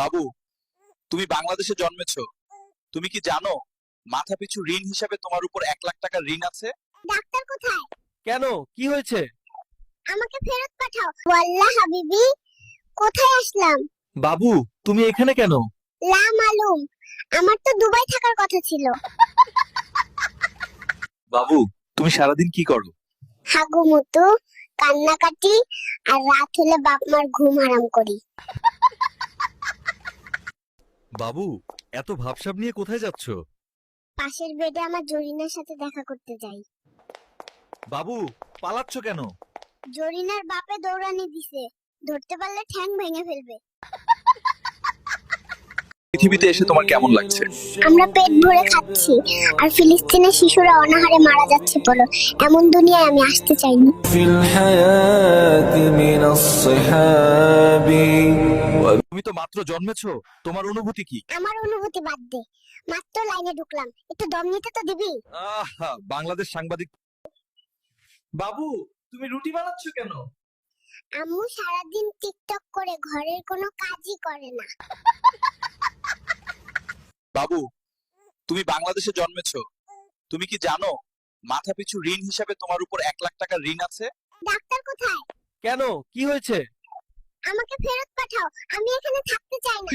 বাবু, তুমি বাংলাদেশে জন্মেছো। তুমি কি জানো মাথাপিছু ঋণ হিসাবে তোমার উপর 1 লাখ টাকার ঋণ আছে? ডাক্তার কোথায়? কেন, কি হয়েছে? আমাকে ফেরত পাঠাও। ওয়াল্লাহ হাবিবি, কোথায় আসলাম? বাবু, তুমি এখানে কেন? লা মালুম, আমার তো দুবাই থাকার কথা ছিল। বাবু, তুমি সারাদিন কি করো? হাগুমুতু, কান্নাকাটি, আর রাত হলে বাপ মার ঘুম হারাম করি। বাবু, এত ভাবসাব নিয়ে কোথায় যাচ্ছ? পাশের বেডে আমার জরিনার সাথে দেখা করতে যাই। বাবু, পালাচ্ছ কেন? জরিনার বাপে দৌড়ানি দিছে, ধরতে পারলে ঠ্যাং ভেঙে ফেলবে। পৃথিবীতে এসে তোমার কেমন লাগছে? আমরা পেট ভরে খাচ্ছি আর ফিলিস্তিনের শিশুরা অনাহারে মারা যাচ্ছে বলো, এমন দুনিয়ায় আমি আসতে চাইনি। في الحياة من الصحاب তুমি তো মাত্র জন্মেছো, তোমার অনুভূতি কি? আমার অনুভূতি বাদ দে, মাত্র লাইনে ঢুকলাম, একটু দম নিতে তো দিবি? আহা, বাংলাদেশ সাংবাদিক। বাবু, তুমি রুটি বানাচ্ছ কেন? আম্মু সারাদিন টিকটক করে ঘরের কোনো কাজই করে না। বাবু, তুমি বাংলাদেশে জন্মেছো। তুমি কি জানো মাথাপিছু ঋণ হিসাবে তোমার উপর 1 লাখ টাকার ঋণ আছে? ডাক্তার কোথায়? কেন, কি হয়েছে? আমাকে ফেরত পাঠাও, আমি এখানে থাকতে চাই না।